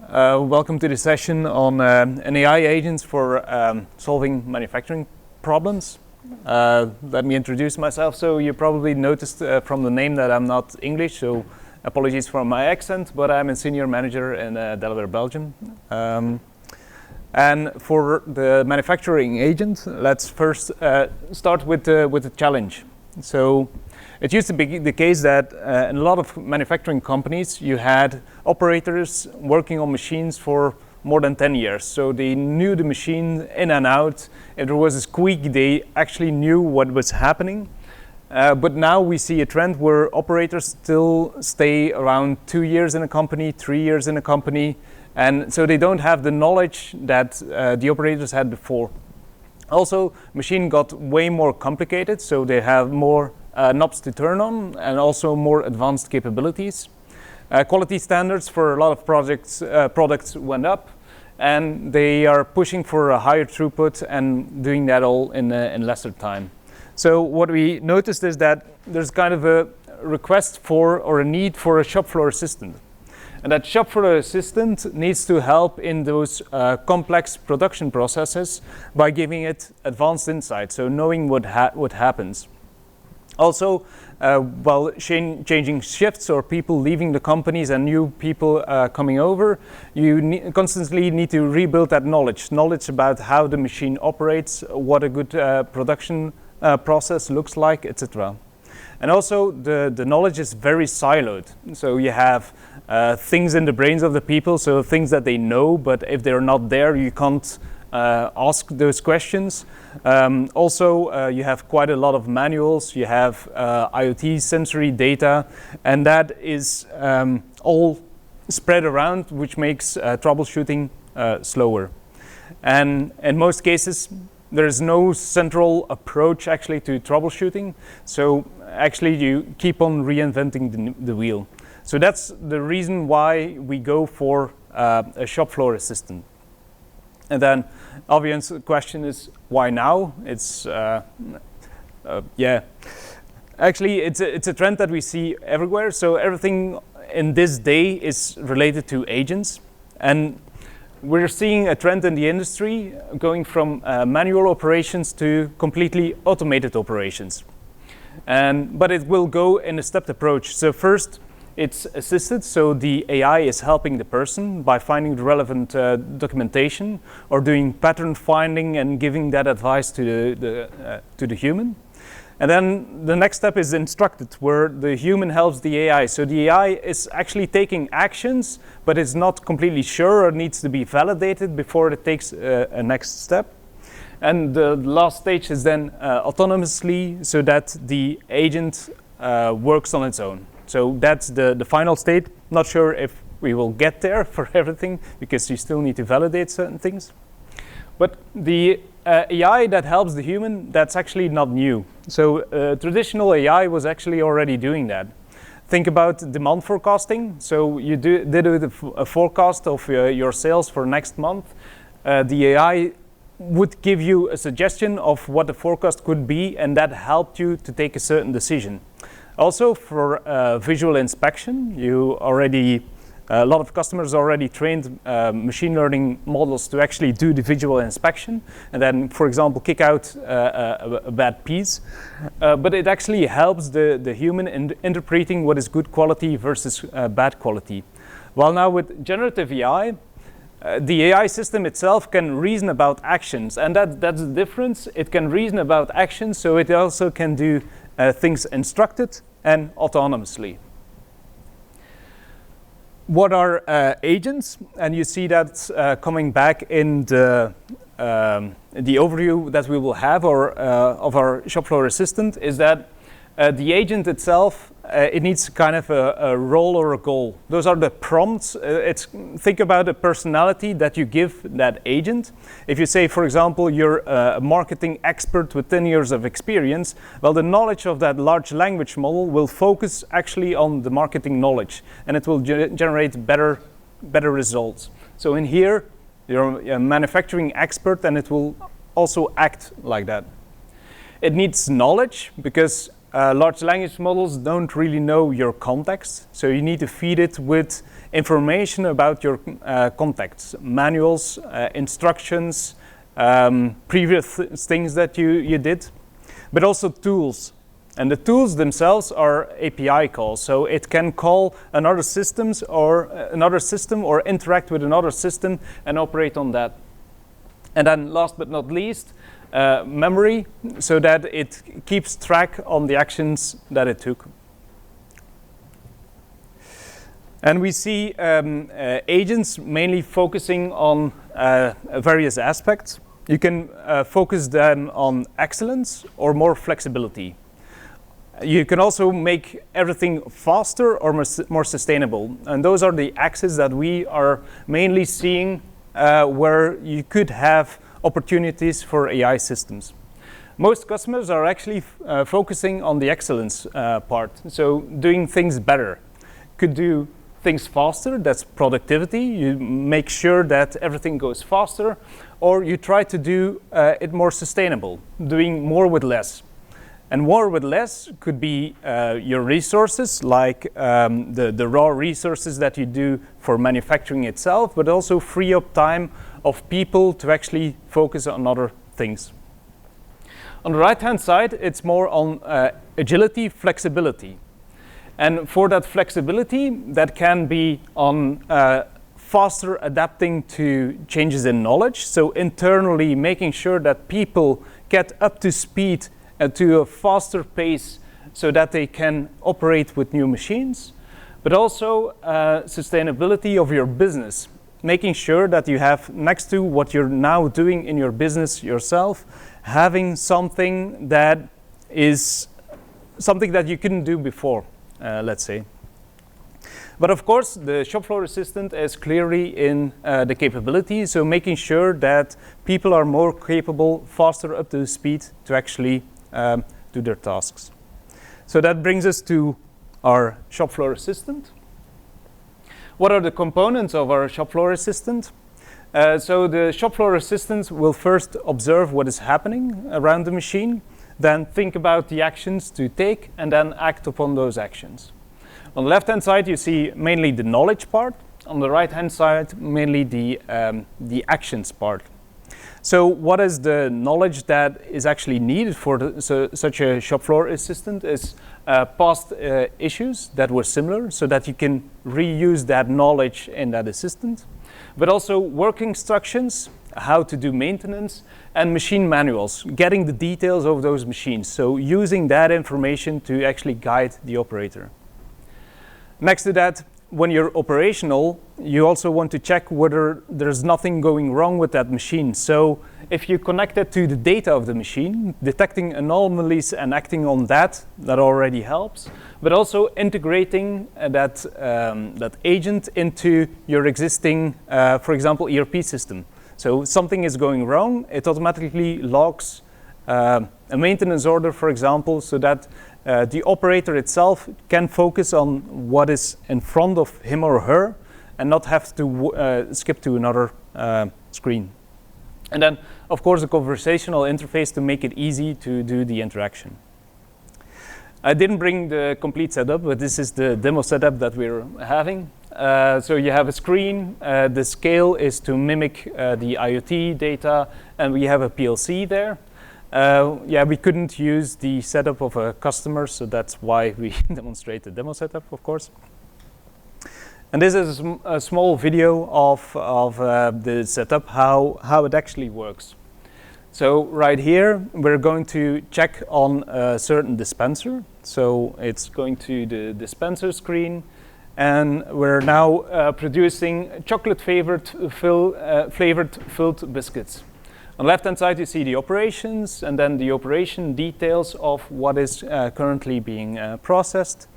Welcome to the session on an AI agent for solving manufacturing problems. Let me introduce myself. So you probably noticed from the name that I'm not English, so apologies for my accent, but I'm a senior manager in Delaware, Belgium. And for the manufacturing agent, let's first start with the challenge. So it used to be the case that in a lot of manufacturing companies, you had operators working on machines for more than 10 years. So they knew the machine in and out. If there was a squeak, they actually knew what was happening. But now we see a trend where operators still stay around 2 years in a company, 3 years in a company. And so they don't have the knowledge that the operators had before. Also, machine got way more complicated, so they have more knobs to turn on and also more advanced capabilities. Quality standards for a lot of products went up, and they are pushing for a higher throughput and doing that all in lesser time. So what we noticed is that there's kind of a request for or a need for a shop floor assistant. And that shop floor assistant needs to help in those complex production processes by giving it advanced insight, so knowing what happens. Also, while changing shifts or people leaving the companies and new people coming over, you constantly need to rebuild that knowledge about how the machine operates, what a good production process looks like, etc. And also, the knowledge is very siloed. So you have things in the brains of the people, so things that they know, but if they're not there, you can't ask those questions. Also, you have quite a lot of manuals. You have IoT sensory data, and that is all spread around, which makes troubleshooting slower. And in most cases, there is no central approach actually to troubleshooting. So actually, you keep on reinventing the wheel. So that's the reason why we go for a shop floor assistant. And then, obvious question is, why now? It's actually it's a trend that we see everywhere. So everything in this day is related to agents, and we're seeing a trend in the industry going from manual operations to completely automated operations. But it will go in a stepped approach. So first, it's assisted, so the AI is helping the person by finding the relevant documentation or doing pattern finding and giving that advice to the human. And then the next step is instructed, where the human helps the AI. So the AI is actually taking actions, but it's not completely sure or needs to be validated before it takes a next step. And the last stage is then autonomously, so that the agent works on its own. So that's the final state. Not sure if we will get there for everything, because you still need to validate certain things. But the AI that helps the human, that's actually not new. So traditional AI was actually already doing that. Think about demand forecasting. So you did a forecast of your sales for next month. The AI would give you a suggestion of what the forecast could be, and that helped you to take a certain decision. Also, for visual inspection, a lot of customers already trained machine learning models to actually do the visual inspection, and then, for example, kick out a bad piece. But it actually helps the human in interpreting what is good quality versus bad quality. While now with generative AI, the AI system itself can reason about actions, and that's the difference. It can reason about actions, so it also can do things instructed and autonomously. What are agents? And you see that coming back in the overview that we will have of our shop floor assistant, is that the agent itself, it needs kind of a role or a goal. Those are the prompts. Think about a personality that you give that agent. If you say, for example, you're a marketing expert with 10 years of experience, well, the knowledge of that large language model will focus actually on the marketing knowledge, and it will generate better results. So in here, you're a manufacturing expert, and it will also act like that. It needs knowledge, because large language models don't really know your context, so you need to feed it with information about your contexts, manuals, instructions, previous things that you did, but also tools. And the tools themselves are API calls, so it can call another system or interact with another system and operate on that. And then last but not least, memory, so that it keeps track on the actions that it took. And we see agents mainly focusing on various aspects. You can focus then on excellence or more flexibility. You can also make everything faster or more sustainable. And those are the axes that we are mainly seeing where you could have opportunities for AI systems. Most customers are actually focusing on the excellence part, so doing things better. Could do things faster, that's productivity. You make sure that everything goes faster, or you try to do it more sustainable, doing more with less. And more with less could be your resources, like the raw resources that you do for manufacturing itself, but also free up time of people to actually focus on other things. On the right-hand side, it's more on agility, flexibility. And for that flexibility, that can be on faster adapting to changes in knowledge. So internally making sure that people get up to speed to a faster pace so that they can operate with new machines, but also sustainability of your business, making sure that you have, next to what you're now doing in your business yourself, having something that is something that you couldn't do before, let's say. But of course, the shop floor assistant is clearly in the capability, so making sure that people are more capable, faster up to speed to actually do their tasks. So that brings us to our shop floor assistant. What are the components of our shop floor assistant? So the shop floor assistant will first observe what is happening around the machine, then think about the actions to take, and then act upon those actions. On the left-hand side, you see mainly the knowledge part. On the right-hand side, mainly the actions part. So what is the knowledge that is actually needed for such a shop floor assistant is past issues that were similar, so that you can reuse that knowledge in that assistant, but also work instructions, how to do maintenance, and machine manuals, getting the details of those machines. So using that information to actually guide the operator. Next to that, when you're operational, you also want to check whether there's nothing going wrong with that machine. So if you connect it to the data of the machine, detecting anomalies and acting on that already helps. But also integrating that agent into your existing, for example, ERP system. So something is going wrong, it automatically logs a maintenance order, for example, so that the operator itself can focus on what is in front of him or her and not have to skip to another screen. And then, of course, a conversational interface to make it easy to do the interaction. I didn't bring the complete setup, but this is the demo setup that we're having. So you have a screen, the scale is to mimic the IoT data, and we have a PLC there. Yeah, we couldn't use the setup of a customer, so that's why we demonstrate the demo setup, of course. And this is a small video of the setup, how it actually works. So right here, we're going to check on a certain dispenser. So it's going to the dispenser screen, and we're now producing chocolate flavored filled biscuits. On the left-hand side, you see the operations, and then the operation details of what is currently being processed.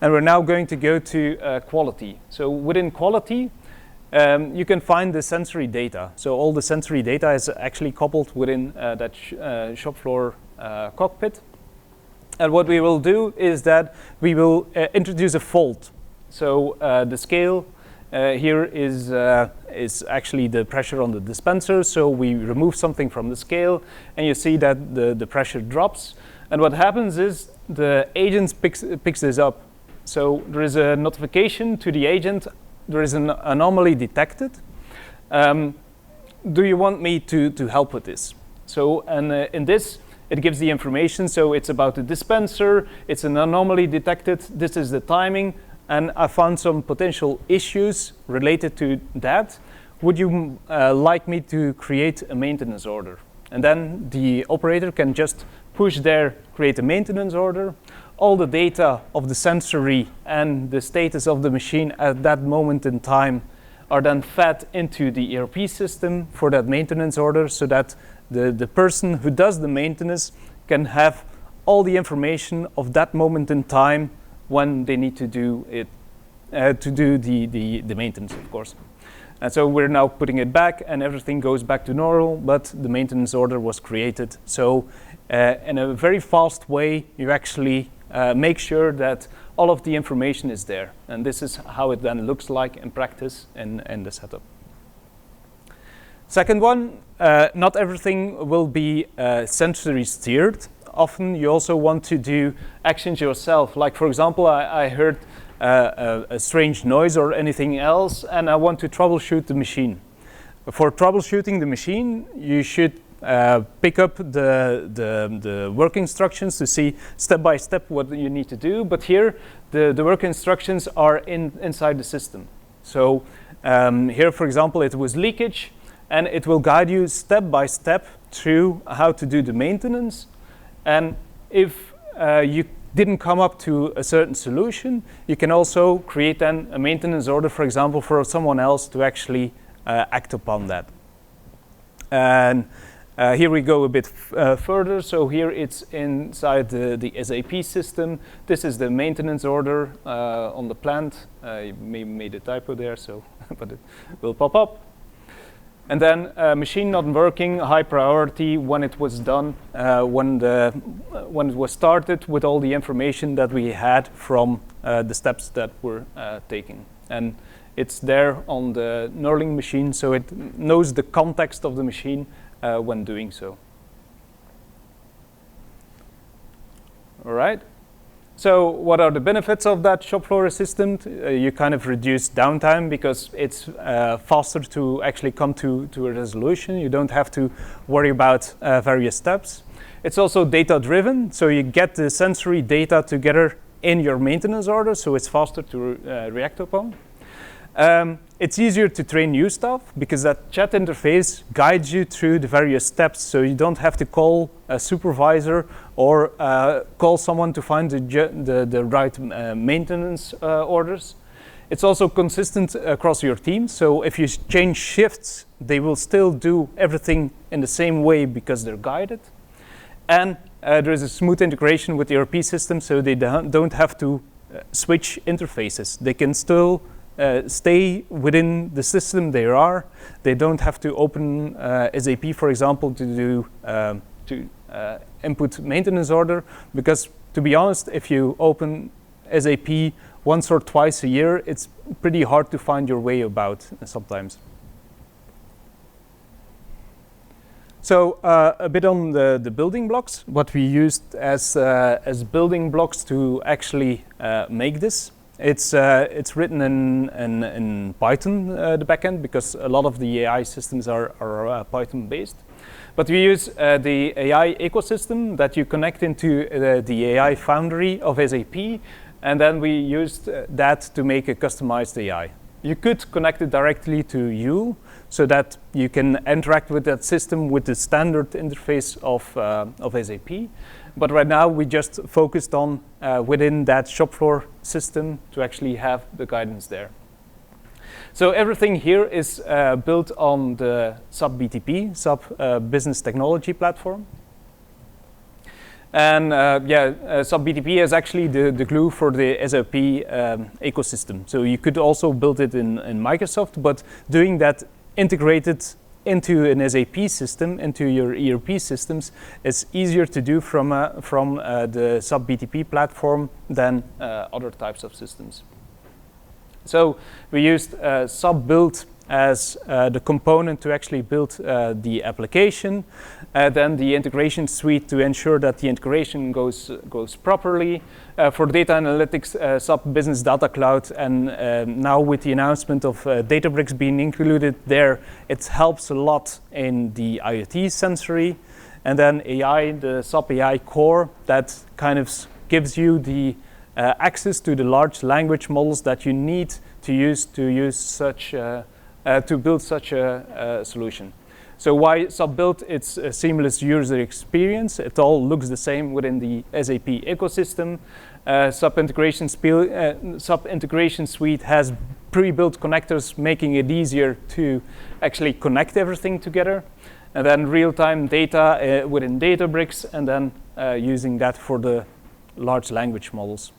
And we're now going to go to quality. So within quality, you can find the sensory data. So all the sensory data is actually coupled within that shop floor cockpit. And what we will do is that we will introduce a fault. So the scale here is actually the pressure on the dispenser. So we remove something from the scale, and you see that the pressure drops. And what happens is the agent picks this up. So there is a notification to the agent. There is an anomaly detected. Do you want me to help with this? So, and in this, it gives the information. So it's about the dispenser. It's an anomaly detected. This is the timing. And I found some potential issues related to that. Would you like me to create a maintenance order? And then the operator can just push there, create a maintenance order. All the data of the sensory and the status of the machine at that moment in time are then fed into the ERP system for that maintenance order, so that the person who does the maintenance can have all the information of that moment in time when they need to do it, to do the maintenance, of course. And so we're now putting it back, and everything goes back to normal, but the maintenance order was created. So in a very fast way, you actually make sure that all of the information is there. And this is how it then looks like in practice in the setup. Second one, not everything will be sensory steered. Often you also want to do actions yourself. Like, for example, I heard a strange noise or anything else, and I want to troubleshoot the machine. For troubleshooting the machine, you should pick up the work instructions to see step by step what you need to do. But here, the work instructions are inside the system. So here, for example, it was leakage, and it will guide you step by step through how to do the maintenance. And if you didn't come up to a certain solution, you can also create then a maintenance order, for example, for someone else to actually act upon that. And here we go a bit further. So here it's inside the SAP system. This is the maintenance order on the plant. You maybe made a typo there, so but it will pop up. And then machine not working, high priority when it was done, when it was started, with all the information that we had from the steps that were taken. And it's there on the knurling machine, so it knows the context of the machine when doing so. All right. So what are the benefits of that shop floor assistant? You kind of reduce downtime because it's faster to actually come to a resolution. You don't have to worry about various steps. It's also data driven, so you get the sensory data together in your maintenance order, so it's faster to react upon. It's easier to train new staff because that chat interface guides you through the various steps, so you don't have to call a supervisor or call someone to find the right maintenance orders. It's also consistent across your team, so if you change shifts, they will still do everything in the same way because they're guided. And there is a smooth integration with the ERP system, so they don't have to switch interfaces. They can still stay within the system they are. They don't have to open SAP, for example, to do input maintenance order, because to be honest, if you open SAP once or twice a year, it's pretty hard to find your way about sometimes. So a bit on the building blocks, what we used as building blocks to actually make this. It's written in Python, the backend, because a lot of the AI systems are Python based. But we use the AI ecosystem that you connect into the AI foundry of SAP, and then we used that to make a customized AI. You could connect it directly to you, so that you can interact with that system with the standard interface of SAP. But right now we just focused on within that shop floor system to actually have the guidance there. So everything here is built on the SAP BTP, SAP Business Technology Platform. And SAP BTP is actually the glue for the SAP ecosystem. So you could also build it in Microsoft, but doing that integrated into an SAP system, into your ERP systems, is easier to do from the SAP BTP platform than other types of systems. So we used SAP build as the component to actually build the application, then the integration suite to ensure that the integration goes properly. For data analytics, SAP Business Data Cloud, and now with the announcement of Databricks being included there, it helps a lot in the IoT sensory. And then AI, the SAP AI core, that kind of gives you the access to the large language models that you need to use such to build such a solution. So why SAP Build? It's a seamless user experience. It all looks the same within the SAP ecosystem. SAP Integration Suite has pre-built connectors, making it easier to actually connect everything together. And then real-time data within Databricks, and then using that for the large language models.